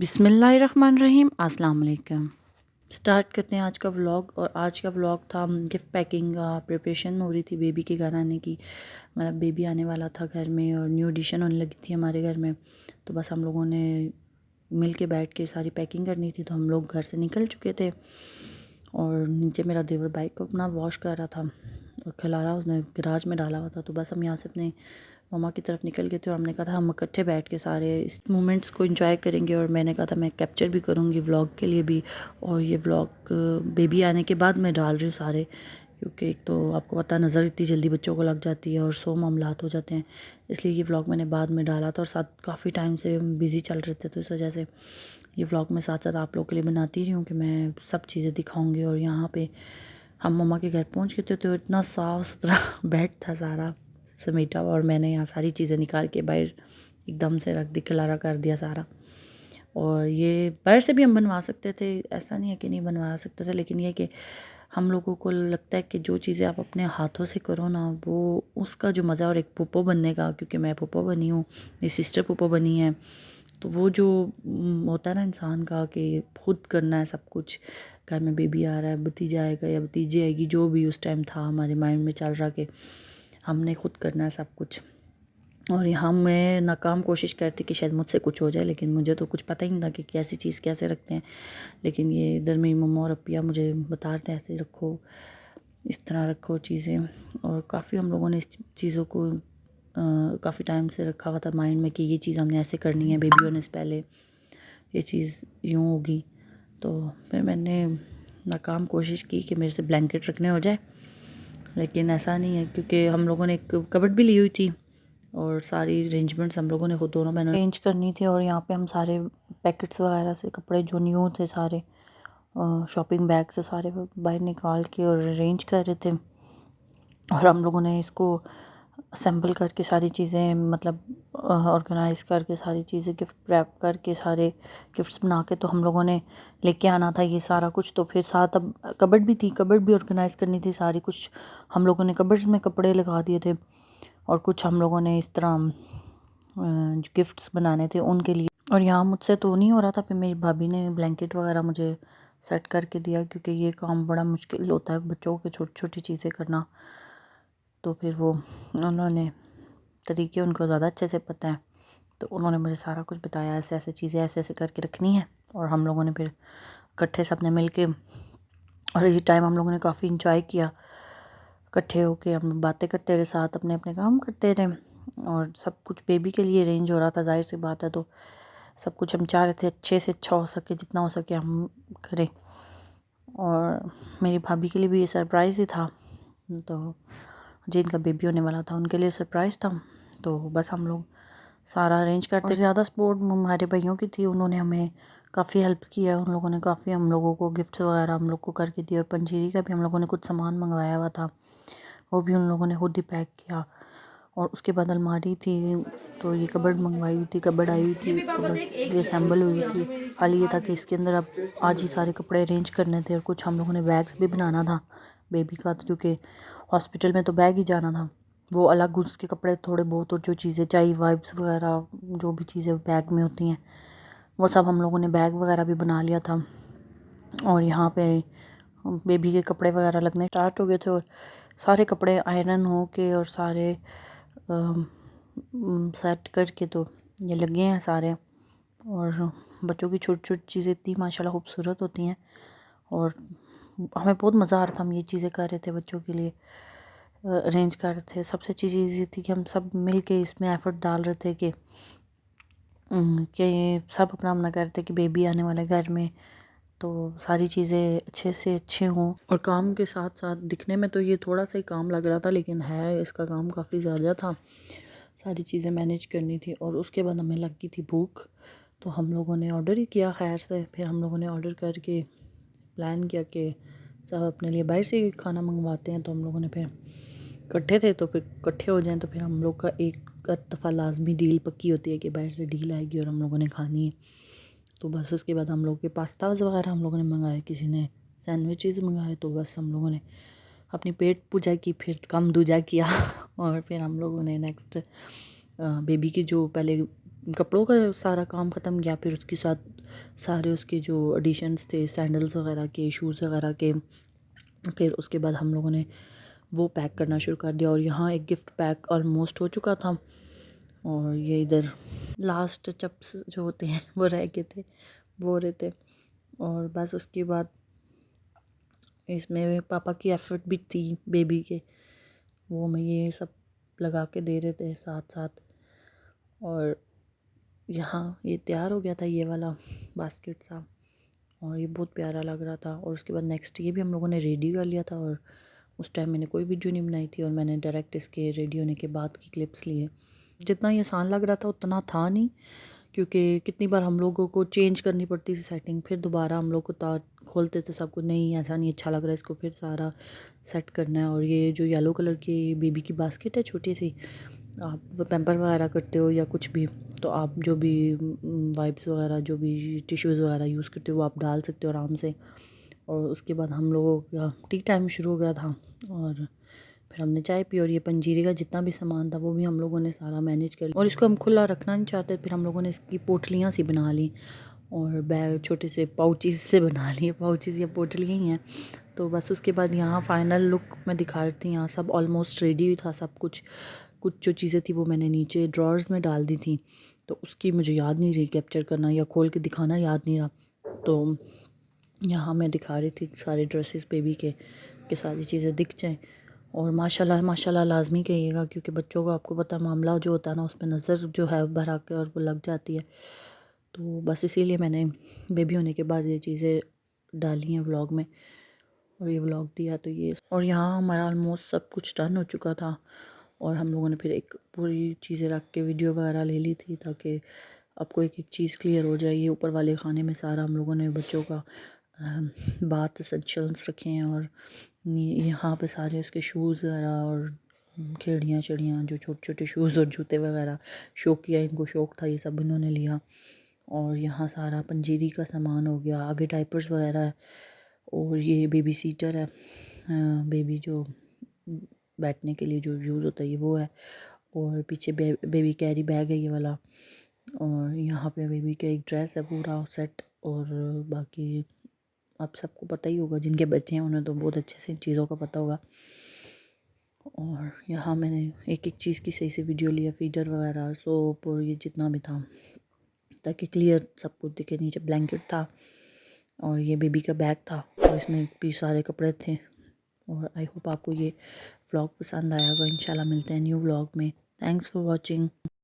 बिस्मिल्लाहिर्रहमानिर्रहीम, अस्सलाम वालेकुम। स्टार्ट करते हैं आज का व्लॉग। और आज का व्लॉग था गिफ्ट पैकिंग का। प्रिपरेशन हो रही थी बेबी के घर आने की, मतलब बेबी आने वाला था घर में और न्यू एडिशन होने लगी थी हमारे घर में। तो बस हम लोगों ने मिल के बैठ के सारी पैकिंग करनी थी। तो हम लोग घर से निकल चुके थे और नीचे मेरा देवर बाइक को अपना वॉश कर रहा था और खिलारा उसने गराज में डाला हुआ था। तो बस हम यहाँ से अपने मम्मा की तरफ निकल गए थे और हमने कहा था हम इकट्ठे बैठ के सारे इस मोमेंट्स को एंजॉय करेंगे। और मैंने कहा था मैं कैप्चर भी करूँगी व्लॉग के लिए भी। और ये व्लॉग बेबी आने के बाद मैं डाल रही हूँ सारे, क्योंकि एक तो आपको पता नज़र इतनी जल्दी बच्चों को लग जाती है और 100 मामलात हो जाते हैं, इसलिए ये व्लॉग मैंने बाद में डाला था। और साथ काफ़ी टाइम से बिज़ी चल रहे थे, तो इस वजह से ये व्लॉग मैं साथ साथ आप लोग के लिए बनाती रही हूँ कि मैं सब चीज़ें दिखाऊँगी। और यहाँ पे हम मम्मा के घर पहुँच गए थे तो इतना साफ़ सुथरा बेड था सारा समेटा हुआ, और मैंने यहाँ सारी चीज़ें निकाल के बाहर एकदम से रख दी, खिलारा कर दिया सारा। और ये बाहर से भी हम बनवा सकते थे, ऐसा नहीं है कि नहीं बनवा सकते थे, लेकिन ये कि हम लोगों को लगता है कि जो चीज़ें आप अपने हाथों से करो ना, वो उसका जो मज़ा। और एक पुप्पो बनने का, क्योंकि मैं पुप्पो बनी हूँ, मेरी सिस्टर पुप्पो बनी है, तो वो जो होता है ना इंसान का कि खुद करना है सब कुछ। घर में बेबी आ रहा है, भतीजा आएगा या भतीजी आएगी, जो भी उस टाइम था हमारे माइंड में चल रहा कि हमने खुद करना है सब कुछ। और यहाँ मैं नाकाम कोशिश करती कि शायद मुझसे कुछ हो जाए, लेकिन मुझे तो कुछ पता ही नहीं था कि कैसी चीज़ कैसे रखते हैं। लेकिन ये इधर मेरी मम्मा और अप्पिया मुझे बता रहे थे ऐसे रखो, इस तरह रखो चीज़ें। और काफ़ी हम लोगों ने इस चीज़ों को काफ़ी टाइम से रखा हुआ था माइंड में कि ये चीज़ हमने ऐसे करनी है, बेबी होने से पहले ये चीज़ यूँ होगी। तो फिर मैंने नाकाम कोशिश की कि मेरे से ब्लैंकेट रखने हो जाए, लेकिन ऐसा नहीं है, क्योंकि हम लोगों ने एक कबर्ड भी ली हुई थी और सारी अरेंजमेंट्स हम लोगों ने खुद दोनों बहनों अरेंज करनी थी। और यहाँ पे हम सारे पैकेट्स वगैरह से कपड़े जो न्यू थे सारे शॉपिंग बैग से सारे बाहर निकाल के और अरेंज कर रहे थे। और हम लोगों ने इसको असेंबल करके सारी चीज़ें, मतलब ऑर्गेनाइज़ करके सारी चीज़ें गिफ्ट रैप करके सारे गिफ्ट्स बना के तो हम लोगों ने लेके आना था ये सारा कुछ। तो फिर साथ अब कबर्ड भी थी, कबर्ड भी ऑर्गेनाइज़ करनी थी सारी कुछ। हम लोगों ने कबर्ड्स में कपड़े लगा दिए थे और कुछ हम लोगों ने इस तरह जो गिफ्ट्स बनाने थे उनके लिए। और यहाँ मुझसे तो नहीं हो रहा था, फिर मेरी भाभी ने ब्लैंकेट वगैरह मुझे सेट करके दिया, क्योंकि ये काम बड़ा मुश्किल होता है बच्चों के छोटी छोटी चीज़ें करना। तो फिर वो उन्होंने तरीके उनको ज़्यादा अच्छे से पता है, तो उन्होंने मुझे सारा कुछ बताया, ऐसे ऐसे चीज़ें ऐसे ऐसे करके रखनी है। और हम लोगों ने फिर इकट्ठे सबने मिल के, और ये टाइम हम लोगों ने काफ़ी इंजॉय किया इकट्ठे होके। हम बातें करते रहे, साथ अपने अपने काम करते रहे, और सब कुछ बेबी के लिए अरेंज हो रहा था, जाहिर सी बात है। तो सब कुछ हम चाह रहे थे अच्छे से अच्छा हो सके, जितना हो सके हम करें। और मेरी भाभी के लिए भी ये सरप्राइज़ ही था, तो जिनका बेबी होने वाला था उनके लिए सरप्राइज़ था। तो बस हम लोग सारा अरेंज करते। ज़्यादा सपोर्ट हमारे भाइयों की थी, उन्होंने हमें काफ़ी हेल्प किया। उन लोगों ने काफ़ी हम लोगों को गिफ्ट्स वगैरह हम लोग को करके दिया। और पंजीरी का भी हम लोगों ने कुछ सामान मंगवाया हुआ था, वो भी उन लोगों ने खुद ही पैक किया। और उसके बाद अलमारी थी, तो ये कबर्ड मंगवाई हुई थी, कबर्ड आई हुई थी, तो बस ये असेंबल हुई थी। खाली ये था कि इसके अंदर अब आज ही सारे कपड़े अरेंज करने थे। और कुछ हम लोगों ने बैग्स भी बनाना था बेबी का, क्योंकि हॉस्पिटल में तो बैग ही जाना था, वो अलग उसके कपड़े थोड़े बहुत, और जो चीज़ें चाहिए वाइप्स वगैरह जो भी चीज़ें बैग में होती हैं वो सब हम लोगों ने बैग वगैरह भी बना लिया था। और यहाँ पे बेबी के कपड़े वगैरह लगने स्टार्ट हो गए थे, और सारे कपड़े आयरन हो के और सारे सेट करके तो ये लगे हैं सारे। और बच्चों की छोटी छोटी चीज़ें इतनी माशाल्लाह खूबसूरत होती हैं, और हमें बहुत मज़ा आ रहा था। हम ये चीज़ें कर रहे थे बच्चों के लिए, अरेंज कर रहे थे। सबसे अच्छी चीज़ ये थी कि हम सब मिल के इसमें एफ़र्ट डाल रहे थे कि सब अपना अपना कर रहे थे कि बेबी आने वाला है घर में, तो सारी चीज़ें अच्छे से अच्छे हों। और काम के साथ साथ दिखने में तो ये थोड़ा सा ही काम लग रहा था, लेकिन है इसका काम काफ़ी ज़्यादा था, सारी चीज़ें मैनेज करनी थी। और उसके बाद हमें लग गई थी भूख, तो हम लोगों ने ऑर्डर ही किया खैर से। फिर हम लोगों ने ऑर्डर करके प्लान किया कि सब अपने लिए बाहर से खाना मंगवाते हैं। तो हम लोगों ने फिर इकट्ठे थे, तो फिर इकट्ठे हो जाएं तो फिर हम लोग का एक दफ़ा लाजमी डील पक्की होती है कि बाहर से डील आएगी और हम लोगों ने खानी है। तो बस उसके बाद हम लोग के पास्ताज वगैरह हम लोगों ने मंगाए, किसी ने सैंडविचेस मंगाए। तो बस हम लोगों ने अपनी पेट पूजा की, फिर कम दूजा किया और फिर हम लोगों ने नेक्स्ट बेबी की जो पहले कपड़ों का सारा काम ख़त्म किया, फिर उसके साथ सारे उसके जो एडिशंस थे सैंडल्स वगैरह के, शूज़ वगैरह के, फिर उसके बाद हम लोगों ने वो पैक करना शुरू कर दिया। और यहाँ एक गिफ्ट पैक ऑलमोस्ट हो चुका था और ये इधर लास्ट चिप्स जो होते हैं वो रह गए थे, वो हो रहे थे। और बस उसके बाद इसमें पापा की एफ़र्ट भी थी बेबी के, वो मैं ये सब लगा के दे रहे थे साथ साथ। और यहाँ ये तैयार हो गया था ये वाला बास्केट सा, और ये बहुत प्यारा लग रहा था। और उसके बाद नेक्स्ट ये भी हम लोगों ने रेडी कर लिया था, और उस टाइम मैंने कोई वीडियो नहीं बनाई थी और मैंने डायरेक्ट इसके रेडी होने के बाद की क्लिप्स लिए। जितना ये आसान लग रहा था उतना था नहीं, क्योंकि कितनी बार हम लोगों को चेंज करनी पड़ती थी सेटिंग, फिर दोबारा हम लोग को तार खोलते थे सब कुछ, नहीं ऐसा नहीं अच्छा लग रहा है, इसको फिर सारा सेट करना है। और ये जो येलो कलर की बेबी की बास्केट है छोटी सी, आप वो पैम्पर वगैरह करते हो या कुछ भी, तो आप जो भी वाइप्स वगैरह जो भी टिश्यूज़ वगैरह यूज़ करते हो वो आप डाल सकते हो आराम से। और उसके बाद हम लोगों का टी टाइम शुरू हो गया था, और फिर हमने चाय पी। और ये पंजीरी का जितना भी सामान था वो भी हम लोगों ने सारा मैनेज कर लिया, और इसको हम खुला रखना नहीं चाहते, फिर हम लोगों ने इसकी पोटलियाँ सी बना ली और बैग छोटे से पाउचेस से बना लिए, पाउचेस या पोटलियाँ ही हैं। तो बस उसके बाद यहाँ फ़ाइनल लुक मैं दिखा रही थी, यहाँ सब ऑलमोस्ट रेडी था सब कुछ। कुछ जो चीज़ें थी वो मैंने नीचे ड्रॉर्स में डाल दी थी, तो उसकी मुझे याद नहीं रही कैप्चर करना या खोल के दिखाना याद नहीं रहा। तो यहाँ मैं दिखा रही थी सारे ड्रेसेस बेबी के सारी चीज़ें दिख जाएँ। और माशाल्लाह माशाल्लाह लाजमी कहिएगा, क्योंकि बच्चों को आपको पता मामला जो होता है ना, उस पर नज़र जो है भरा के और वो लग जाती है। तो बस इसीलिए मैंने बेबी होने के बाद ये चीज़ें डाली हैं व्लॉग में, और ये व्लॉग दिया। तो ये, और यहाँ हमारा ऑलमोस्ट सब कुछ डन हो चुका था, और हम लोगों ने फिर एक पूरी चीज़ें रख के वीडियो वगैरह ले ली थी, ताकि आपको एक एक चीज़ क्लियर हो जाए। ये ऊपर वाले खाने में सारा हम लोगों ने बच्चों का बाथ एसेंशियल्स रखे हैं, और यहाँ पे सारे उसके शूज़ वगैरह और खिड़ियाँ चिड़ियाँ जो छोटे छोटे शूज़ और जूते वगैरह, शौक किया इनको, शौक था ये सब इन्होंने लिया। और यहाँ सारा पंजीरी का सामान हो गया, आगे डाइपर्स वगैरह है, और ये बेबी सीटर है, बेबी जो बैठने के लिए जो यूज़ होता है ये वो है। और पीछे बेबी कैरी बैग है ये वाला, और यहाँ पे बेबी का एक ड्रेस है पूरा सेट। और बाकी आप सबको पता ही होगा, जिनके बच्चे हैं उन्हें तो बहुत अच्छे से इन चीज़ों का पता होगा। और यहाँ मैंने एक एक चीज़ की सही से वीडियो लिया, फीडर वगैरह, सोप और ये जितना भी था, ताकि क्लियर सब कुछ दिखे। नीचे ब्लैंकेट था, और ये बेबी का बैग था, और इसमें भी सारे कपड़े थे। और आई होप आपको ये व्लॉग पसंद आया होगा। इंशाल्लाह मिलते हैं न्यू व्लॉग में। Thanks for watching.